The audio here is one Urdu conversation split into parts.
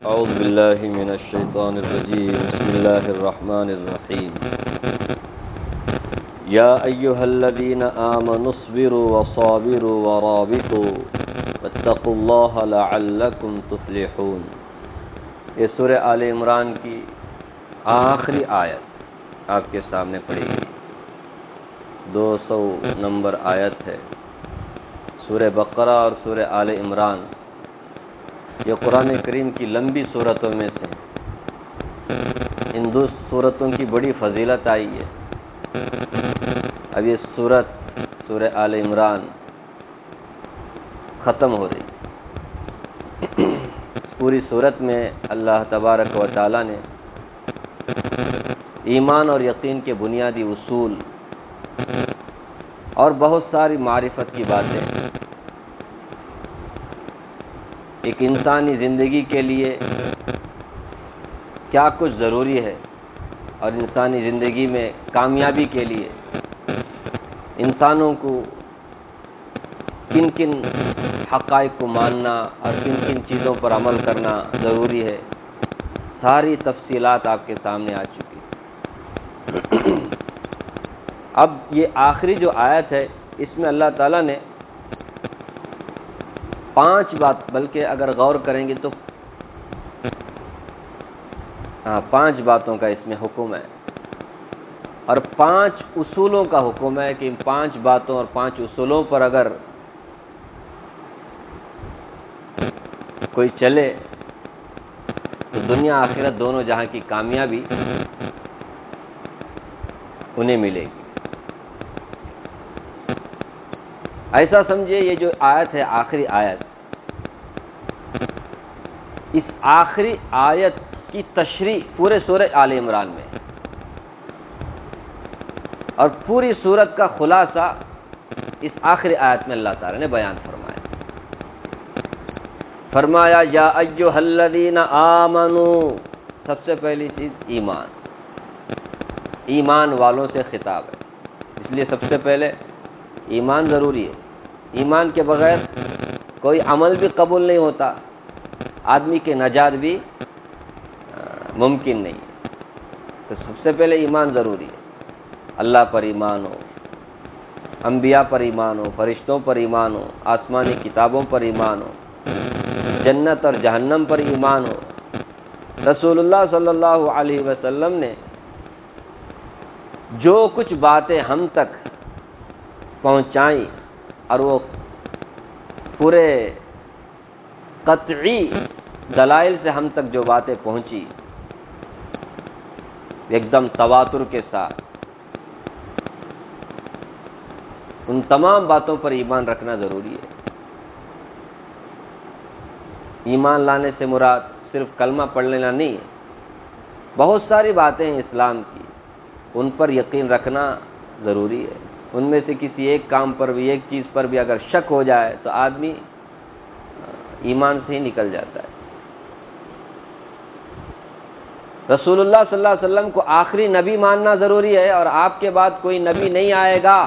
اعوذ باللہ من الشیطان الرجیم بسم اللہ الرحمن الرحیم یا ایہا الذین آمنوا اصبروا وصابروا ورابطوا واتقوا اللہ لعلکم تفلحون۔ یہ سورہ آل عمران کی آخری آیت آپ کے سامنے پڑھی گئی، 200 نمبر آیت ہے۔ سورہ بقرہ اور سورہ آل عمران یہ قرآن کریم کی لمبی صورتوں میں سے ان دو صورتوں کی بڑی فضیلت آئی ہے۔ اب یہ سورہ آل عمران ختم ہو رہی۔ پوری صورت میں اللہ تبارک و تعالی نے ایمان اور یقین کے بنیادی اصول اور بہت ساری معرفت کی باتیں ایک انسانی زندگی کے لیے کیا کچھ ضروری ہے اور انسانی زندگی میں کامیابی کے لیے انسانوں کو کن کن حقائق کو ماننا اور کن کن چیزوں پر عمل کرنا ضروری ہے، ساری تفصیلات آپ کے سامنے آ چکی۔ اب یہ آخری جو آیت ہے اس میں اللہ تعالیٰ نے 5 بات، بلکہ اگر غور کریں گے تو 5 باتوں کا اس میں حکم ہے اور 5 اصولوں کا حکم ہے کہ ان 5 باتوں اور 5 اصولوں پر اگر کوئی چلے تو دنیا آخرت دونوں جہاں کی کامیابی انہیں ملے گی۔ ایسا سمجھے یہ جو آیت ہے آخری آیت، اس آخری آیت کی تشریح پورے سورہ آل عمران میں اور پوری سورت کا خلاصہ اس آخری آیت میں اللہ تعالی نے بیان فرمایا یا ایھا الذین آمنوا، سب سے پہلی چیز ایمان والوں سے خطاب ہے، اس لیے سب سے پہلے ایمان ضروری ہے۔ ایمان کے بغیر کوئی عمل بھی قبول نہیں ہوتا، آدمی کے نجات بھی ممکن نہیں ہے۔ تو سب سے پہلے ایمان ضروری ہے۔ اللہ پر ایمان ہو، انبیاء پر ایمان ہو، فرشتوں پر ایمان ہو، آسمانی کتابوں پر ایمان ہو، جنت اور جہنم پر ایمان ہو۔ رسول اللہ صلی اللہ علیہ وسلم نے جو کچھ باتیں ہم تک پہنچائیں اور وہ پورے قطعی دلائل سے ہم تک جو باتیں پہنچی ایک دم تواتر کے ساتھ، ان تمام باتوں پر ایمان رکھنا ضروری ہے۔ ایمان لانے سے مراد صرف کلمہ پڑھ لینا نہیں ہے، بہت ساری باتیں ہیں اسلام کی، ان پر یقین رکھنا ضروری ہے۔ ان میں سے کسی ایک کام پر بھی، ایک چیز پر بھی اگر شک ہو جائے تو آدمی ایمان سے ہی نکل جاتا ہے۔ رسول اللہ صلی اللہ علیہ وسلم کو آخری نبی ماننا ضروری ہے اور آپ کے بعد کوئی نبی نہیں آئے گا،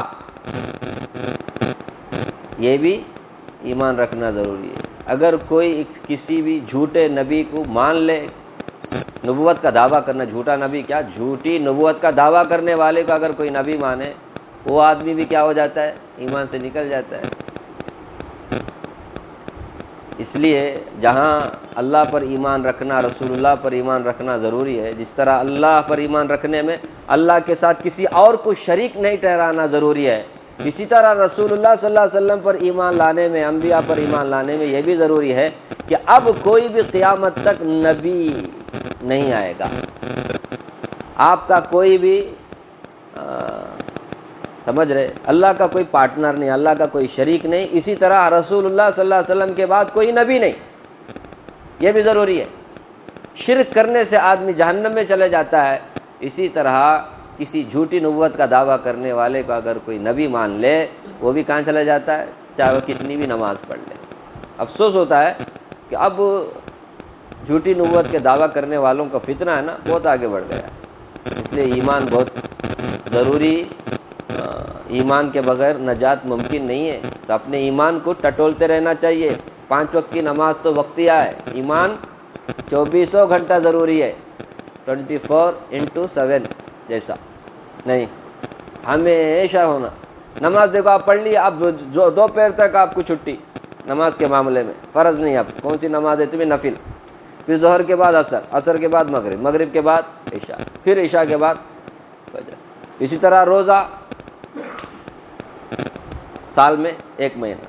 یہ بھی ایمان رکھنا ضروری ہے۔ اگر کوئی کسی بھی جھوٹے نبی کو مان لے، نبوت کا دعویٰ کرنا، جھوٹا نبی کیا، جھوٹی نبوت کا دعویٰ کرنے والے کو اگر کوئی نبی مانے، وہ آدمی بھی کیا ہو جاتا ہے، ایمان سے نکل جاتا ہے۔ اس لیے جہاں اللہ پر ایمان رکھنا، رسول اللہ پر ایمان رکھنا ضروری ہے، جس طرح اللہ پر ایمان رکھنے میں اللہ کے ساتھ کسی اور کو شریک نہیں ٹھہرانا ضروری ہے، اسی طرح رسول اللہ صلی اللہ علیہ وسلم پر ایمان لانے میں، انبیاء پر ایمان لانے میں یہ بھی ضروری ہے کہ اب کوئی بھی قیامت تک نبی نہیں آئے گا، آپ کا کوئی بھی سمجھ رہے، اللہ کا کوئی پارٹنر نہیں، اللہ کا کوئی شریک نہیں، اسی طرح رسول اللہ صلی اللہ علیہ وسلم کے بعد کوئی نبی نہیں، یہ بھی ضروری ہے۔ شرک کرنے سے آدمی جہنم میں چلے جاتا ہے، اسی طرح کسی جھوٹی نبوت کا دعویٰ کرنے والے کو اگر کوئی نبی مان لے، وہ بھی کہاں چلا جاتا ہے، چاہے وہ کتنی بھی نماز پڑھ لے۔ افسوس ہوتا ہے کہ اب جھوٹی نبوت کے دعویٰ کرنے والوں کا فتنہ ہے نا، بہت آگے بڑھ گیا ہے۔ اس لیے ایمان بہت ضروری، ایمان کے بغیر نجات ممکن نہیں ہے، تو اپنے ایمان کو ٹٹولتے رہنا چاہیے۔ 5 وقت کی نماز تو وقتیہ ہے، ایمان 24 گھنٹہ ضروری ہے، 24/7 جیسا نہیں، ہمیشہ ہونا۔ نماز دیکھو آپ پڑھ لی، اب جو دوپہر تک آپ کو چھٹی نماز کے معاملے میں، فرض نہیں، آپ کون سی نماز ہے تمہیں؟ نفل، پھر ظہر کے بعد عصر، عصر کے بعد مغرب، مغرب کے بعد عشاء، پھر عشاء کے بعد فجر۔ اسی طرح روزہ سال میں 1 مہینہ،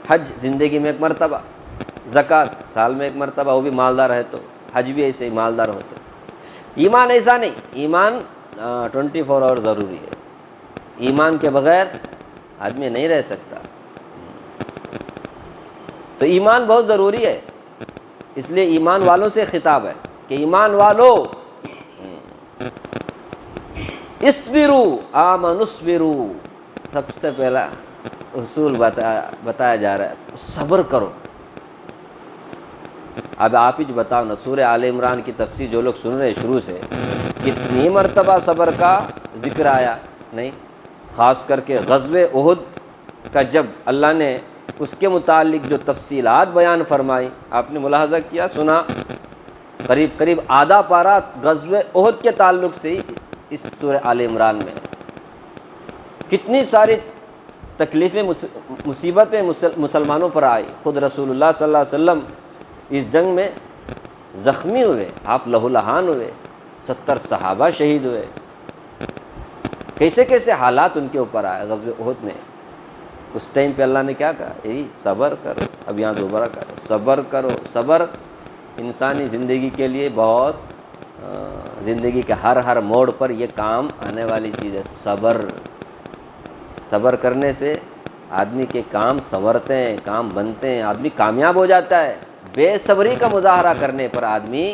حج زندگی میں 1 مرتبہ، زکوٰۃ سال میں 1 مرتبہ، وہ بھی مالدار ہے تو، حج بھی ایسے ہی مالدار ہوتے۔ ایمان ایسا نہیں، ایمان 24 آور ضروری ہے، ایمان کے بغیر آدمی نہیں رہ سکتا، تو ایمان بہت ضروری ہے۔ اس لیے ایمان والوں سے خطاب ہے کہ ایمان والو اصبروا آمنوا اصبروا، سب سے پہلا اصول بتایا جا رہا ہے، صبر کرو۔ اب آپ ہی بتاؤ نا، سورہ آل عمران کی تفسیر جو لوگ سن رہے ہیں شروع سے، کتنی مرتبہ صبر کا ذکر آیا؟ نہیں، خاص کر کے غزوہ احد کا جب اللہ نے اس کے متعلق جو تفصیلات بیان فرمائی، آپ نے ملاحظہ کیا، سنا، قریب قریب آدھا پارہ غزوہ احد کے تعلق سے ہی اس سورہ آل عمران میں، کتنی ساری تکلیفیں مصیبتیں مسلمانوں پر آئی۔ خود رسول اللہ صلی اللہ علیہ وسلم اس جنگ میں زخمی ہوئے، آپ لہو لہان ہوئے، 70 صحابہ شہید ہوئے، کیسے کیسے حالات ان کے اوپر آئے غزوہ احد میں۔ اس ٹائم پہ اللہ نے کیا کہا؟ یہی صبر کرو، اب یہاں دوبارہ کرو، صبر کرو۔ صبر انسانی زندگی کے لیے بہت، زندگی کے ہر موڑ پر یہ کام آنے والی چیز ہے، صبر۔ صبر کرنے سے آدمی کے کام سنورتے ہیں، کام بنتے ہیں، آدمی کامیاب ہو جاتا ہے۔ بے صبری کا مظاہرہ کرنے پر آدمی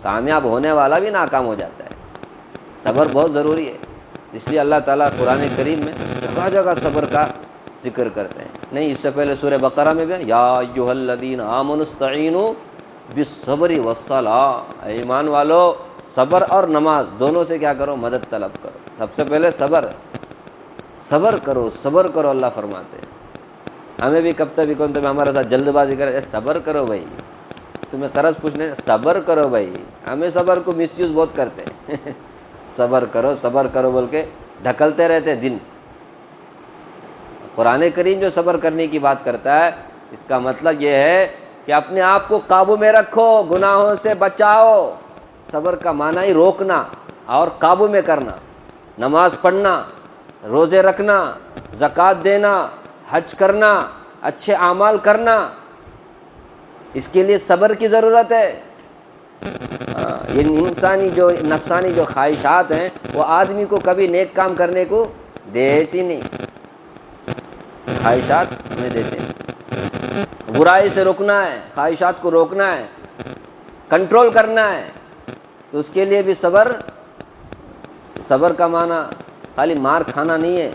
کامیاب ہونے والا بھی ناکام ہو جاتا ہے۔ صبر بہت ضروری ہے، اس لیے اللہ تعالیٰ قرآن کریم میں جگہ جگہ صبر کا ذکر کرتے ہیں۔ نہیں، اس سے پہلے سورہ بقرہ میں بھی یا ایھا الذین آمنوا استعینوا بالصبر والصلاۃ، اے ایمان والو صبر اور نماز دونوں سے کیا کرو؟ مدد طلب کرو۔ سب سے پہلے صبر کرو، صبر کرو، اللہ فرماتے ہیں۔ ہمیں بھی کب تک بھی کون تم ہمارے ساتھ جلد بازی کرے، صبر کرو بھائی، تمہیں قرض پوچھنے، صبر کرو بھائی، ہمیں صبر کو مس یوز بہت کرتے ہیں صبر کرو بول کے ڈھکلتے رہتے دن۔ قرآن کریم جو صبر کرنے کی بات کرتا ہے، اس کا مطلب یہ ہے کہ اپنے آپ کو قابو میں رکھو، گناہوں سے بچاؤ۔ صبر کا معنی ہی روکنا اور قابو میں کرنا، نماز پڑھنا، روزے رکھنا، زکوٰۃ دینا، حج کرنا، اچھے اعمال کرنا، اس کے لیے صبر کی ضرورت ہے۔ یہ انسانی جو نفسانی جو خواہشات ہیں وہ آدمی کو کبھی نیک کام کرنے کو دیتی نہیں، خواہشات ہمیں دیتے ہیں۔ برائی سے روکنا ہے، خواہشات کو روکنا ہے، کنٹرول کرنا ہے، تو اس کے لیے بھی صبر کا معنی خالی مار کھانا نہیں ہے۔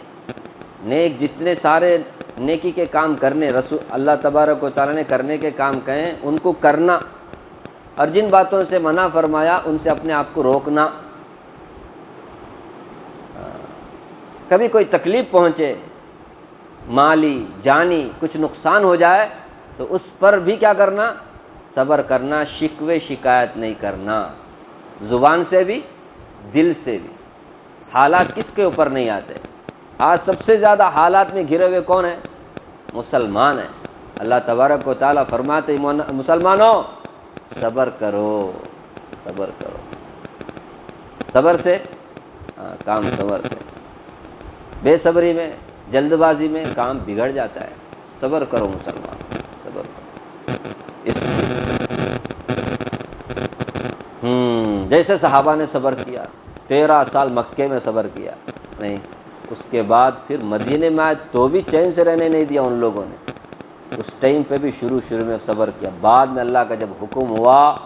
نیک جتنے سارے نیکی کے کام کرنے، رسول اللہ تبارک و تعالیٰ نے کرنے کے کام کہیں ان کو کرنا، اور جن باتوں سے منع فرمایا ان سے اپنے آپ کو روکنا۔ کبھی کوئی تکلیف پہنچے، مالی جانی کچھ نقصان ہو جائے تو اس پر بھی کیا کرنا؟ صبر کرنا، شکوے شکایت نہیں کرنا، زبان سے بھی دل سے بھی۔ حالات کس کے اوپر نہیں آتے؟ آج سب سے زیادہ حالات میں گھرے ہوئے کون ہیں؟ مسلمان ہیں۔ اللہ تبارک و تعالیٰ فرماتے ہیں مسلمانوں صبر کرو، صبر کرو، صبر سے کام صبر سے، بے صبری میں جلد بازی میں کام بگڑ جاتا ہے۔ صبر کرو مسلمان، صبر کرو۔ جیسے صحابہ نے صبر کیا، 13 سال مکے میں صبر کیا، نہیں اس کے بعد پھر مدینے میں آئے تو بھی چین سے رہنے نہیں دیا ان لوگوں نے۔ اس ٹائم پہ بھی شروع میں صبر کیا، بعد میں اللہ کا جب حکم ہوا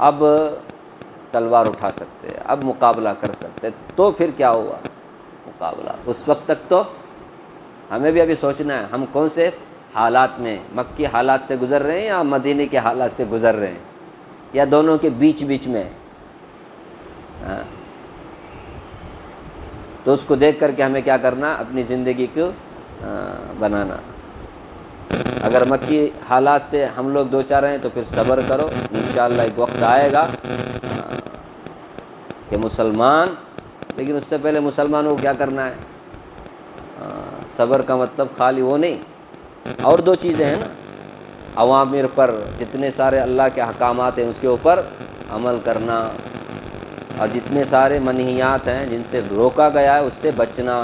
اب تلوار اٹھا سکتے، اب مقابلہ کر سکتے، تو پھر کیا ہوا مقابلہ۔ اس وقت تک تو ہمیں بھی ابھی سوچنا ہے ہم کون سے حالات میں، مکی حالات سے گزر رہے ہیں یا مدینے کے حالات سے گزر رہے ہیں، یا دونوں کے بیچ میں۔ تو اس کو دیکھ کر کے ہمیں کیا کرنا؟ اپنی زندگی کو بنانا۔ اگر مکی حالات سے ہم لوگ دو چار ہیں تو پھر صبر کرو، انشاءاللہ ایک وقت آئے گا کہ مسلمان، لیکن اس سے پہلے مسلمانوں کو کیا کرنا ہے؟ صبر کا مطلب خالی وہ نہیں، اور دو چیزیں ہیں نا، اوامر پر جتنے سارے اللہ کے احکامات ہیں اس کے اوپر عمل کرنا، اور جتنے سارے منہیات ہیں جن سے روکا گیا ہے اس سے بچنا۔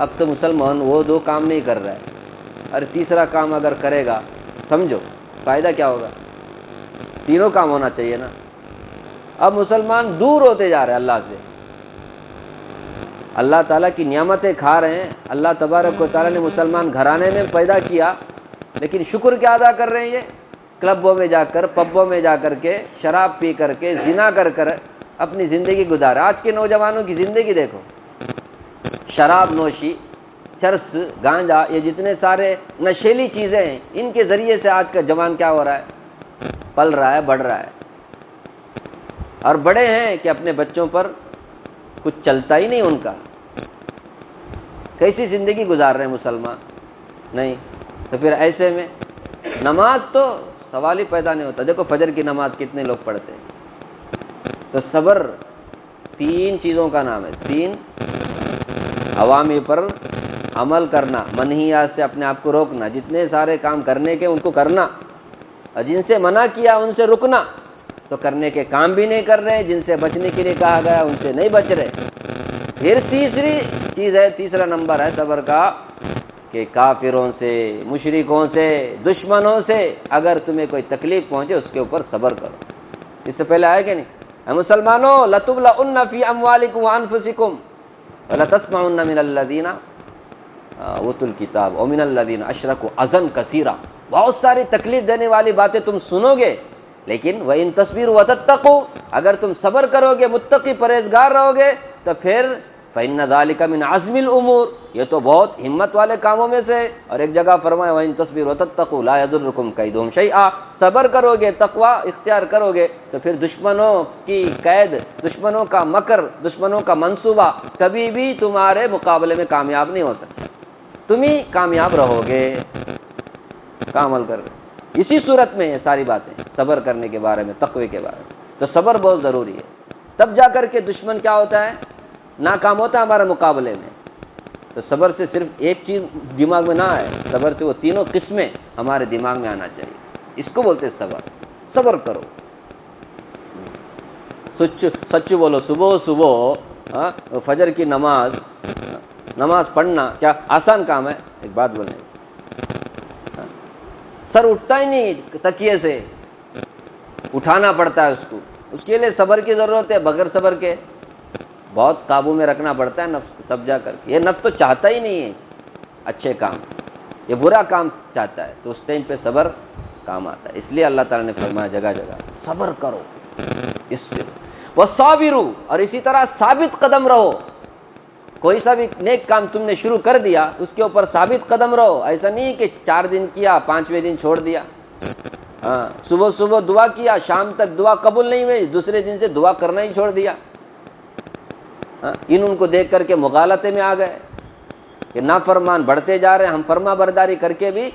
اب تو مسلمان وہ دو کام نہیں کر رہا ہے، اور تیسرا کام اگر کرے گا سمجھو فائدہ کیا ہوگا؟ تینوں کام ہونا چاہیے نا۔ اب مسلمان دور ہوتے جا رہے ہیں اللہ سے، اللہ تعالیٰ کی نعمتیں کھا رہے ہیں، اللہ تبارک و تعالیٰ نے مسلمان گھرانے میں پیدا کیا، لیکن شکر کیا ادا کر رہے ہیں؟ یہ کلبوں میں جا کر، پبوں میں جا کر کے، شراب پی کر کے، زنا کر کر اپنی زندگی گزارا۔ آج کے نوجوانوں کی زندگی دیکھو، شراب نوشی، چرس، گانجا، یہ جتنے سارے نشیلی چیزیں ہیں، ان کے ذریعے سے آج کا جوان کیا ہو رہا ہے؟ پل رہا ہے، بڑھ رہا ہے، اور بڑے ہیں کہ اپنے بچوں پر کچھ چلتا ہی نہیں ان کا۔ کیسی زندگی گزار رہے ہیں مسلمان؟ نہیں تو پھر ایسے میں نماز تو سوال ہی پیدا نہیں ہوتا۔ دیکھو فجر کی نماز کتنے لوگ پڑھتے ہیں۔ تو صبر تین چیزوں کا نام ہے، تین عوامی پر عمل کرنا، منہیات سے اپنے آپ کو روکنا، جتنے سارے کام کرنے کے ان کو کرنا، اور جن سے منع کیا ان سے رکنا، تو کرنے کے کام بھی نہیں کر رہے، جن سے بچنے کے لیے کہا گیا ان سے نہیں بچ رہے۔ پھر تیسری چیز ہے، تیسرا نمبر ہے صبر کا، کہ کافروں سے، مشرکوں سے، دشمنوں سے اگر تمہیں کوئی تکلیف پہنچے اس کے اوپر صبر کرو۔ اس سے پہلے آیا کہ نہیں؟ اے مسلمانوں، لَتُبْلَؤُنَّ فِي أَمْوَالِكُمْ وَأَنفُسِكُمْ وَلَتَسْمَعُنَّ مِنَ الَّذِينَ أُوتُوا الْكِتَابَ وَمِنَ الَّذِينَ أَشْرَكُوا أَذًى كَثِيرًا، بہت ساری تکلیف دینے والی باتیں تم سنو گے، لیکن وَإِن تَصْبِرُوا وَتَتَّقُوا، اگر تم صبر کرو گے، متقی پرہیزگار رہو گے، تو پھر فَإِنَّ ذَلِكَ مِنْ عَزْمِ الْأُمُورِ، یہ تو بہت ہمت والے کاموں میں سے۔ اور ایک جگہ فرمایا وَإِن تَصْبِرُوا وَتَتَّقُوا لَا يَضُرُّكُمْ كَيْدُهُمْ شَيْئًا، صبر کرو گے، تقوی اختیار کرو گے، تو پھر دشمنوں کی قید، دشمنوں کا مکر، دشمنوں کا منصوبہ کبھی بھی تمہارے مقابلے میں کامیاب نہیں ہو سکتا، تم ہی کامیاب رہو گے۔ کا عمل کر رہے اسی صورت میں یہ ساری باتیں صبر کرنے کے بارے میں، تقوی کے بارے میں، تو صبر بہت ضروری ہے، تب جا کر کے دشمن کیا ہوتا ہے؟ ناکام ہوتا ہے ہمارے مقابلے میں۔ تو صبر سے صرف ایک چیز دماغ میں نہ آئے، صبر سے وہ تینوں قسمیں ہمارے دماغ میں آنا چاہیے، اس کو بولتے ہیں صبر۔ صبر کرو، سچ بولو، صبح فجر کی نماز پڑھنا کیا آسان کام ہے؟ ایک بات بولیں، سر اٹھتا ہی نہیں تکیے سے، اٹھانا پڑتا ہے اس کو، اس کے لیے صبر کی ضرورت ہے۔ بغیر صبر کے بہت قابو میں رکھنا پڑتا ہے نفس کو، تب جا کر یہ نفس تو چاہتا ہی نہیں ہے اچھے کام، یہ برا کام چاہتا ہے، تو اس ٹائم پہ صبر کام آتا ہے۔ اس لیے اللہ تعالیٰ نے فرمایا جگہ جگہ صبر کرو، اس پہ وَصَابِرُوا، اور اسی طرح ثابت قدم رہو۔ کوئی سا بھی نیک کام تم نے شروع کر دیا اس کے اوپر ثابت قدم رہو، ایسا نہیں کہ 4 دن کیا 5ویں دن چھوڑ دیا، صبح دعا کیا، شام تک دعا قبول نہیں ہوئی، دوسرے دن سے دعا کرنا ہی چھوڑ دیا۔ ان کو دیکھ کر کے مغالطے میں آ گئے کہ نافرمان بڑھتے جا رہے ہیں، ہم فرما برداری کر کے بھی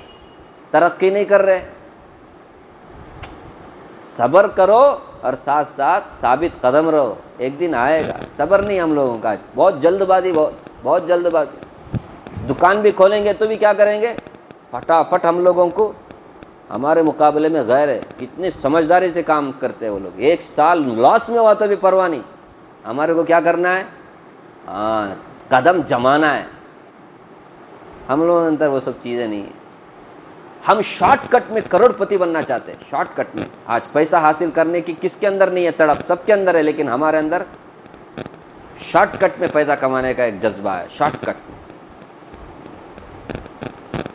ترقی نہیں کر رہے۔ صبر کرو اور ساتھ ساتھ ثابت قدم رہو، ایک دن آئے گا۔ صبر نہیں ہم لوگوں کا، بہت جلد بازی، بہت جلد بازی۔ دکان بھی کھولیں گے تو بھی کیا کریں گے؟ فٹافٹ ہم لوگوں کو ہمارے مقابلے میں غیر ہے، کتنی سمجھداری سے کام کرتے ہیں وہ لوگ۔ 1 سال لاس میں ہوا تو بھی پرواہ نہیں، ہمارے کو کیا کرنا ہے؟ قدم جمانا ہے۔ ہم لوگوں کے اندر وہ سب چیزیں نہیں ہیں۔ ہم شارٹ کٹ میں کروڑ پتی بننا چاہتے ہیں، شارٹ کٹ میں۔ آج پیسہ حاصل کرنے کی کس کے اندر نہیں ہے تڑپ؟ سب کے اندر ہے، لیکن ہمارے اندر شارٹ کٹ میں پیسہ کمانے کا ایک جذبہ ہے، شارٹ کٹ میں۔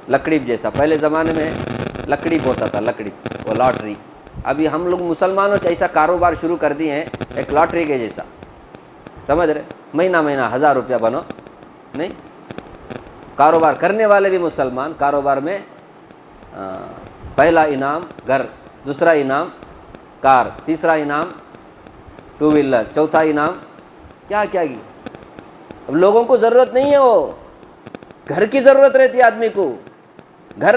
لکڑی جیسا پہلے زمانے میں لکڑی ہوتا تھا، لکڑی وہ لاٹری۔ ابھی ہم لوگ مسلمانوں سے ایسا کاروبار شروع کر دیے ہیں ایک لاٹری کے جیسا، سمجھ رہے؟ مہینہ 1000 روپیہ بنو، نہیں کاروبار کرنے والے بھی مسلمان، کاروبار میں پہلا انعام گھر، دوسرا انعام کار، تیسرا انعام 2 ویلر، چوتھا انعام کیا کی۔ اب لوگوں کو ضرورت نہیں ہے، وہ گھر کی ضرورت رہتی ہے آدمی کو، گھر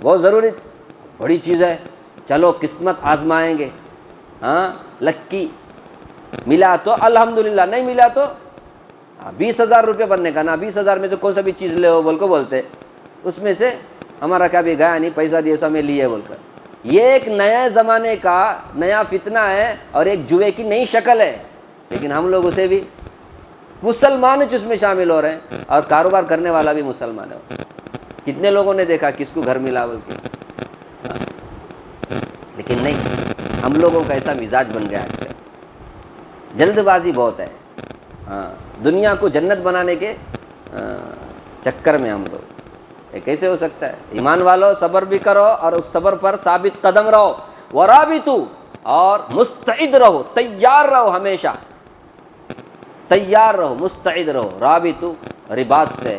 بہت ضروری بڑی چیز ہے، چلو قسمت آزمائیں گے، ہاں لکی ملا تو الحمدللہ، نہیں ملا تو 20,000 روپے بننے کا نا، 20,000 میں سے کون سا بھی چیز لے ہو بول کو بولتے، اس میں سے ہمارا کبھی گیا نہیں، پیسہ دیے سو میں لیے بول کر. یہ ایک نئے زمانے کا نیا فتنہ ہے اور ایک جوئے کی نئی شکل ہے، لیکن ہم لوگ اسے بھی مسلمان اس میں شامل ہو رہے ہیں، اور کاروبار کرنے والا بھی مسلمان ہے. کتنے لوگوں نے دیکھا کس کو گھر ملا بول کے، لیکن نہیں، ہم لوگوں کا ایسا مزاج بن گیا ہے، جلد بازی بہت ہے. ہاں دنیا کو جنت بنانے کے چکر میں ہم لوگ، یہ کیسے ہو سکتا ہے؟ ایمان والو صبر بھی کرو اور اس صبر پر ثابت قدم رہو، ورابطو، اور مستعد رہو، تیار رہو، ہمیشہ تیار رہو، مستعد رہو. رابطو رباط سے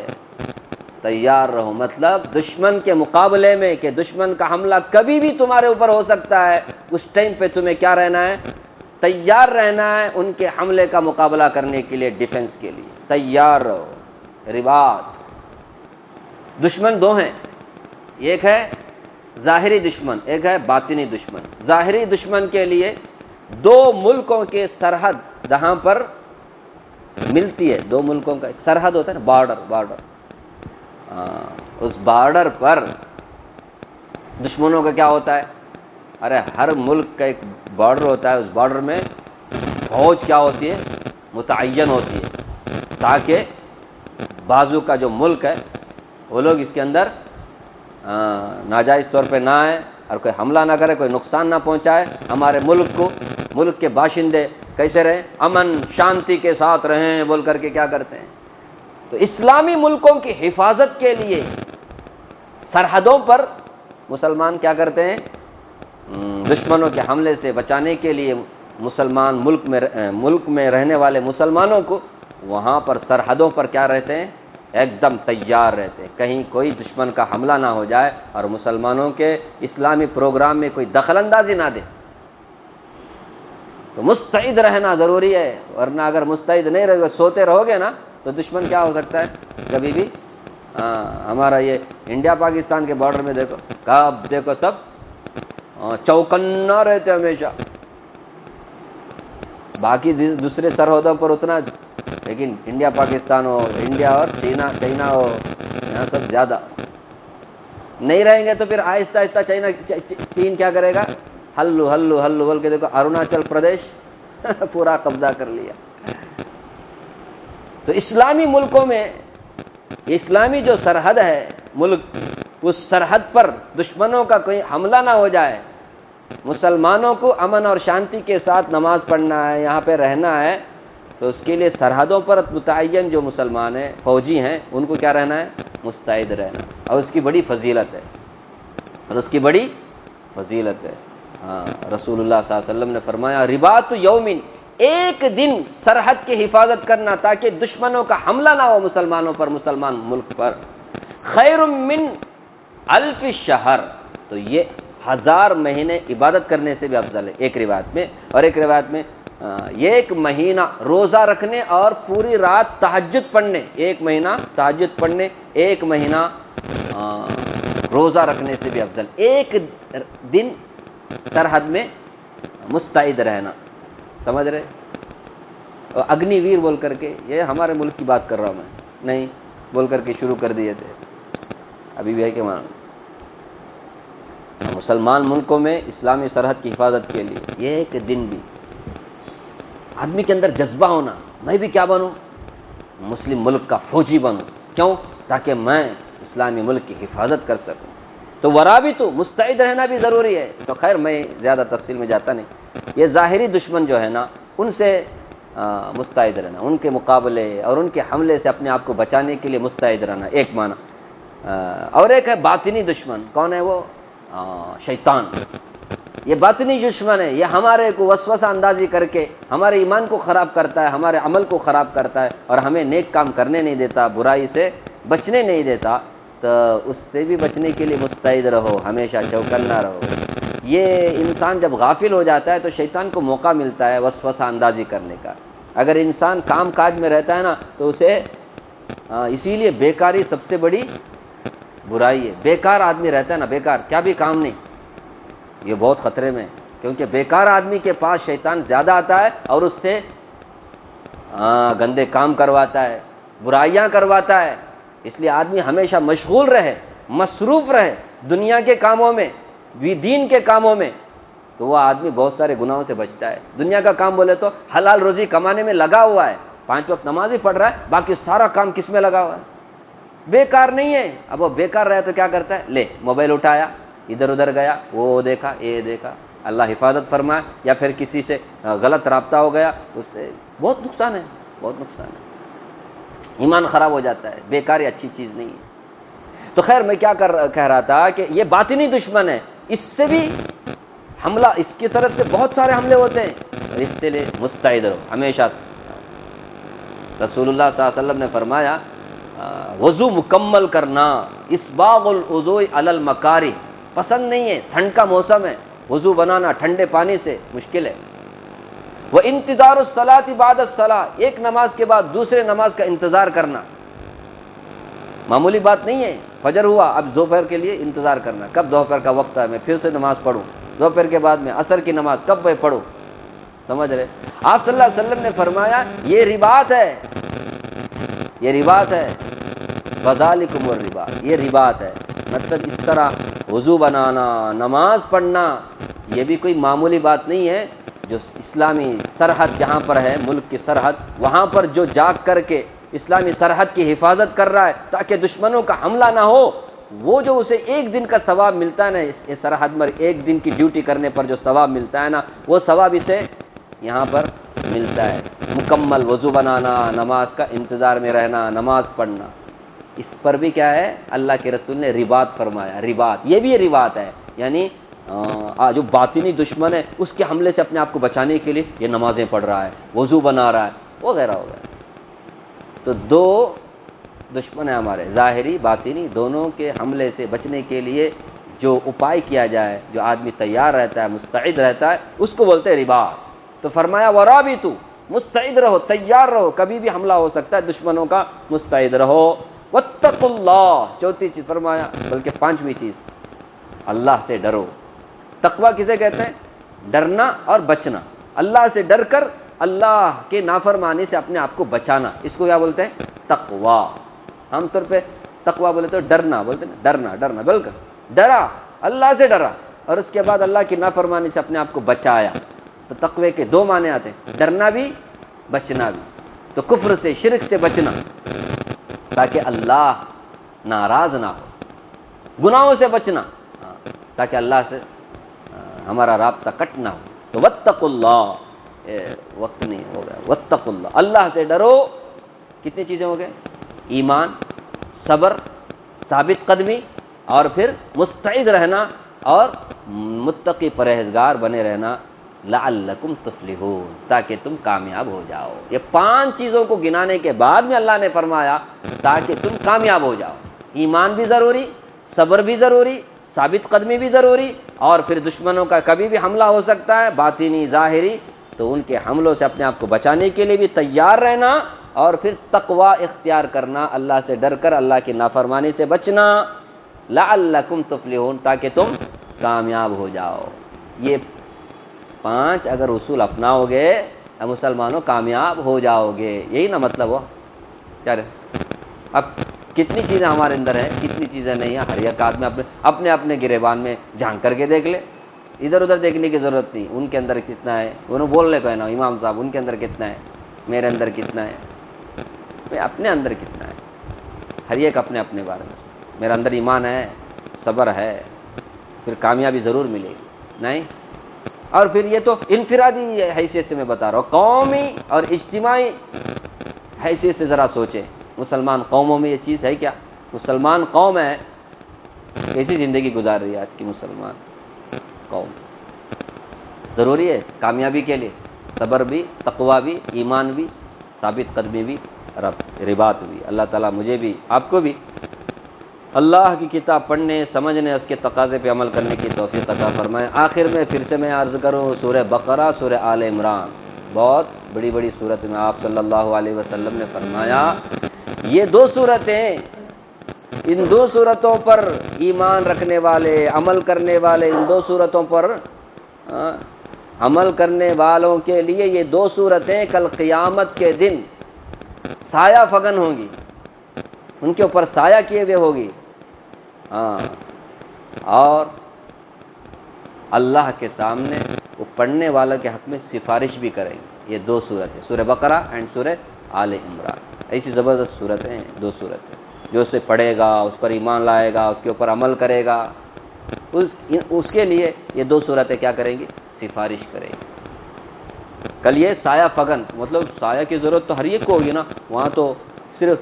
تیار رہو، مطلب دشمن کے مقابلے میں کہ دشمن کا حملہ کبھی بھی تمہارے اوپر ہو سکتا ہے، اس ٹائم پہ تمہیں کیا رہنا ہے؟ تیار رہنا ہے ان کے حملے کا مقابلہ کرنے کے لیے، ڈیفنس کے لیے تیار رہو. رباط دشمن دو ہیں، ایک ہے ظاہری دشمن، ایک ہے باطنی دشمن. ظاہری دشمن کے لیے دو ملکوں کے سرحد جہاں پر ملتی ہے، دو ملکوں کا سرحد ہوتا ہے نا، بارڈر، اس بارڈر پر دشمنوں کا کیا ہوتا ہے؟ ارے ہر ملک کا ایک بارڈر ہوتا ہے، اس بارڈر میں فوج کیا ہوتی ہے؟ متعین ہوتی ہے، تاکہ بازو کا جو ملک ہے وہ لوگ اس کے اندر ناجائز طور پہ نہ آئے اور کوئی حملہ نہ کرے، کوئی نقصان نہ پہنچائے ہمارے ملک کو. ملک کے باشندے کیسے رہیں؟ امن شانتی کے ساتھ رہیں بول کر کے کیا کرتے ہیں. تو اسلامی ملکوں کی حفاظت کے لیے سرحدوں پر مسلمان کیا کرتے ہیں؟ دشمنوں کے حملے سے بچانے کے لیے مسلمان ملک میں رہنے والے مسلمانوں کو وہاں پر سرحدوں پر کیا رہتے ہیں؟ ایک دم تیار رہتے ہیں، کہیں کوئی دشمن کا حملہ نہ ہو جائے اور مسلمانوں کے اسلامی پروگرام میں کوئی دخل اندازی نہ دے. تو مستعد رہنا ضروری ہے، ورنہ اگر مستعد نہیں رہو گے، سوتے رہو گے نا، تو دشمن کیا ہو سکتا ہے کبھی بھی. ہمارا یہ انڈیا پاکستان کے بارڈر میں دیکھو، کب دیکھو سب چوکنا رہتے ہمیشہ، باقی دوسرے سرحدوں پر اتنا، لیکن انڈیا پاکستان ہو، انڈیا اور چائنا ہو، یہاں سب زیادہ نہیں رہیں گے. تو پھر آہستہ آہستہ چین کیا کرے گا؟ ہلو بول کے دیکھو اروناچل پردیش پورا قبضہ کر لیا. تو اسلامی ملکوں میں اسلامی جو سرحد ہے ملک، اس سرحد پر دشمنوں کا کوئی حملہ نہ ہو جائے، مسلمانوں کو امن اور شانتی کے ساتھ نماز پڑھنا ہے، یہاں پہ رہنا ہے، تو اس کے لیے سرحدوں پر متعین جو مسلمان ہیں، فوجی ہیں، ان کو کیا رہنا ہے؟ مستعد رہنا. اور اس کی بڑی فضیلت ہے، ہاں رسول اللہ صلی اللہ علیہ وسلم نے فرمایا رباط یومن، ایک دن سرحد کی حفاظت کرنا تاکہ دشمنوں کا حملہ نہ ہو مسلمانوں پر، مسلمان ملک پر، خیر من 1000 شہر، تو یہ 1000 مہینے عبادت کرنے سے بھی افضل ہے ایک روایت میں. اور ایک روایت میں ایک مہینہ روزہ رکھنے اور پوری رات تہجد پڑھنے، ایک مہینہ تہجد پڑھنے، ایک مہینہ روزہ رکھنے سے بھی افضل. ایک دن سرحد میں مستعد رہنا، سمجھ رہے؟ اگنی ویر بول کر کے، یہ ہمارے ملک کی بات کر رہا ہوں میں، نہیں بول کر کے شروع کر دیے تھے، ابھی بھی ہے کہ مان مسلمان ملکوں میں اسلامی سرحد کی حفاظت کے لیے یہ ایک دن بھی آدمی کے اندر جذبہ ہونا، میں بھی کیا بنوں؟ مسلم ملک کا فوجی بنوں. کیوں؟ تاکہ میں اسلامی ملک کی حفاظت کر سکوں. تو ورابطو مستعد رہنا بھی ضروری ہے. تو خیر میں زیادہ تفصیل میں جاتا نہیں. یہ ظاہری دشمن جو ہے نا، ان سے مستعد رہنا، ان کے مقابلے اور ان کے حملے سے اپنے آپ کو بچانے کے لیے مستعد رہنا، ایک معنی. اور ایک ہے باطنی دشمن. کون ہے وہ؟ شیطان. یہ باطنی دشمن ہے، یہ ہمارے کو وسوسہ اندازی کر کے ہمارے ایمان کو خراب کرتا ہے، ہمارے عمل کو خراب کرتا ہے اور ہمیں نیک کام کرنے نہیں دیتا، برائی سے بچنے نہیں دیتا. تو اس سے بھی بچنے کے لیے مستعد رہو، ہمیشہ چوکنا رہو. یہ انسان جب غافل ہو جاتا ہے تو شیطان کو موقع ملتا ہے وسوسہ اندازی کرنے کا. اگر انسان کام کاج میں رہتا ہے نا تو اسے اسی لیے بیکاری سب سے بڑی برائی ہے. بیکار آدمی رہتا ہے نا، بیکار کیا بھی کام نہیں، یہ بہت خطرے میں ہے، کیونکہ بیکار آدمی کے پاس شیطان زیادہ آتا ہے اور اس سے گندے کام کرواتا ہے، برائیاں کرواتا ہے. اس لیے آدمی ہمیشہ مشغول رہے، مصروف رہے دنیا کے کاموں میں بھی، دین کے کاموں میں، تو وہ آدمی بہت سارے گناہوں سے بچتا ہے. دنیا کا کام بولے تو حلال روزی کمانے میں لگا ہوا ہے، 5 وقت نماز ہی پڑھ رہا ہے، باقی سارا کام کس میں لگا ہوا ہے؟ بیکار نہیں ہے. اب وہ بیکار رہے تو کیا کرتا ہے؟ لے موبائل اٹھایا، ادھر ادھر گیا، وہ دیکھا یہ دیکھا، اللہ حفاظت فرمائے، یا پھر کسی سے غلط رابطہ ہو گیا، اس سے بہت نقصان ہے، بہت نقصان ہے، ایمان خراب ہو جاتا ہے. بیکاری اچھی چیز نہیں ہے. تو خیر میں کیا کہہ رہا تھا کہ یہ باطنی دشمن ہے، اس سے بھی حملہ، اس کی طرف سے بہت سارے حملے ہوتے ہیں، اس سے لے مستعد رہو ہمیشہ. رسول اللہ صلی اللہ علیہ وسلم نے فرمایا وضو مکمل کرنا، اسباغ الوضوء علی المکاری، پسند نہیں ہے، ٹھنڈ کا موسم ہے، وضو بنانا ٹھنڈے پانی سے مشکل ہے. وہ انتظار الصلاۃ بعد الصلاۃ، ایک نماز کے بعد دوسرے نماز کا انتظار کرنا، معمولی بات نہیں ہے. فجر ہوا، اب دوپہر کے لیے انتظار کرنا، کب دوپہر کا وقت ہے میں پھر سے نماز پڑھوں، دوپہر کے بعد میں عصر کی نماز کب میں پڑھوں. سمجھ رہے؟ آپ صلی اللہ علیہ وسلم نے فرمایا یہ رباط ہے، یہ رباط ہے، وذالکم الرباط، یہ رباط ہے. مطلب اس طرح وضو بنانا، نماز پڑھنا، یہ بھی کوئی معمولی بات نہیں ہے. جو اسلامی سرحد جہاں پر ہے، ملک کی سرحد، وہاں پر جو جاگ کر کے اسلامی سرحد کی حفاظت کر رہا ہے تاکہ دشمنوں کا حملہ نہ ہو، وہ جو اسے ایک دن کا ثواب ملتا ہے نا، اس سرحد میں ایک دن کی ڈیوٹی کرنے پر جو ثواب ملتا ہے نا، وہ ثواب اسے یہاں پر ملتا ہے. مکمل وضو بنانا، نماز کا انتظار میں رہنا، نماز پڑھنا، اس پر بھی کیا ہے؟ اللہ کے رسول نے رباط فرمایا. رباط یہ بھی رباط ہے، یعنی جو باطنی دشمن ہے اس کے حملے سے اپنے آپ کو بچانے کے لیے یہ نمازیں پڑھ رہا ہے، وضو بنا رہا ہے وغیرہ وغیرہ. تو دو دشمن ہیں ہمارے، ظاہری باطنی، دونوں کے حملے سے بچنے کے لیے جو اپائے کیا جائے، جو آدمی تیار رہتا ہے، مستعد رہتا ہے، اس کو بولتے ہیں رباط. تو فرمایا ورابطو، مستعد رہو، تیار رہو، کبھی بھی حملہ ہو سکتا ہے دشمنوں کا، مستعد رہو. واتقوا اللہ، چوتھی چیز فرمایا، بلکہ پانچویں چیز، اللہ سے ڈرو. تقویٰ کسے کہتے ہیں؟ ڈرنا اور بچنا، اللہ سے ڈر کر اللہ کے نافرمانی سے اپنے آپ کو بچانا، اس کو کیا بولتے ہیں؟ تقویٰ. عام طور پہ تقویٰ بولے تو ڈرنا بولتے ہیں، ڈرنا بلکہ ڈرا، اللہ سے ڈرا اور اس کے بعد اللہ کی نافرمانی سے اپنے آپ کو بچایا. تو تقوی کے دو معنی آتے ہیں، ڈرنا بھی بچنا بھی. تو کفر سے، شرک سے بچنا تاکہ اللہ ناراض نہ ہو، گناہوں سے بچنا تاکہ اللہ سے ہمارا رابطہ کٹ نہ ہو. تو واتقوا اللہ، وقت نہیں ہو گیا، واتقوا اللہ، اللہ سے ڈرو. کتنی چیزیں ہو گئے؟ ایمان، صبر، ثابت قدمی، اور پھر مستعد رہنا اور متقی پرہیزگار بنے رہنا. لعلکم تفلحون، تاکہ تم کامیاب ہو جاؤ. یہ 5 چیزوں کو گنانے کے بعد میں اللہ نے فرمایا تاکہ تم کامیاب ہو جاؤ. ایمان بھی ضروری، صبر بھی ضروری، ثابت قدمی بھی ضروری، اور پھر دشمنوں کا کبھی بھی حملہ ہو سکتا ہے، باطنی ظاہری، تو ان کے حملوں سے اپنے آپ کو بچانے کے لیے بھی تیار رہنا، اور پھر تقوی اختیار کرنا، اللہ سے ڈر کر اللہ کی نافرمانی سے بچنا. لعلکم تفلحون، تاکہ تم کامیاب ہو جاؤ. یہ 5 اگر اصول اپناؤ گے مسلمانوں کامیاب ہو جاؤ گے. یہی نا مطلب ہو کیا رہے؟ اب کتنی چیزیں ہمارے اندر ہیں، کتنی چیزیں نہیں ہیں، ہر ایک آدمی اپنے اپنے گریبان میں جھانک کر کے دیکھ لے. ادھر ادھر دیکھنے کی ضرورت نہیں، ان کے اندر کتنا ہے انہوں بولنے کو ہے نا امام صاحب، ان کے اندر کتنا ہے، میرے اندر کتنا ہے، اپنے اندر کتنا ہے. ہر ایک اپنے اپنے بارے میں، میرا اندر ایمان ہے، صبر ہے، پھر کامیابی ضرور ملے گی. نہیں، اور پھر یہ تو انفرادی حیثیت سے میں بتا رہا ہوں، قومی اور اجتماعی حیثیت سے ذرا سوچیں. مسلمان قوموں میں یہ چیز ہے کیا؟ مسلمان قوم ہے، کیسی زندگی گزار رہی ہے آج کی مسلمان قوم؟ ضروری ہے کامیابی کے لیے صبر بھی، تقویٰ بھی، ایمان بھی، ثابت قدمی بھی، رباط بھی. اللہ تعالیٰ مجھے بھی آپ کو بھی اللہ کی کتاب پڑھنے، سمجھنے، اس کے تقاضے پہ عمل کرنے کی توفیق عطا فرمائے. آخر میں پھر سے میں عرض کروں، سورہ بقرہ، سورہ آل عمران، بہت بڑی بڑی صورت میں آپ صلی اللہ علیہ وسلم نے فرمایا یہ 2 صورتیں ان دو صورتوں پر ایمان رکھنے والے، عمل کرنے والے، ان دو صورتوں پر عمل کرنے والوں کے لیے یہ دو صورتیں کل قیامت کے دن سایہ فگن ہوں گی، ان کے اوپر سایہ کیے ہوئے ہوگی، اور اللہ کے سامنے وہ پڑھنے والوں کے حق میں سفارش بھی کریں گے۔ یہ دو صورتیں، سورہ بقرہ اینڈ سورہ آل عمران، ایسی زبردست صورتیں ہیں، دو صورتیں۔ جو اسے پڑھے گا، اس پر ایمان لائے گا، اس کے اوپر عمل کرے گا، اس کے لیے یہ دو صورتیں کیا کریں گی؟ سفارش کریں گی۔ کل یہ سایہ فگن، مطلب سایہ کی ضرورت تو ہر ایک کو ہوگی نا، وہاں تو صرف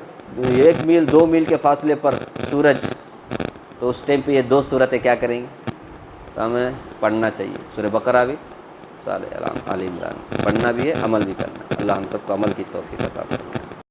1 میل 2 میل کے فاصلے پر سورج، تو اس ٹائم پہ یہ دو صورتیں کیا کریں گی؟ تو ہمیں پڑھنا چاہیے، سورہ بقرہ بھی، سورہ آل عمران پڑھنا بھی ہے، عمل بھی کرنا ہے۔ اللہ ہم سب کو عمل کی توفیق عطا فرمائے۔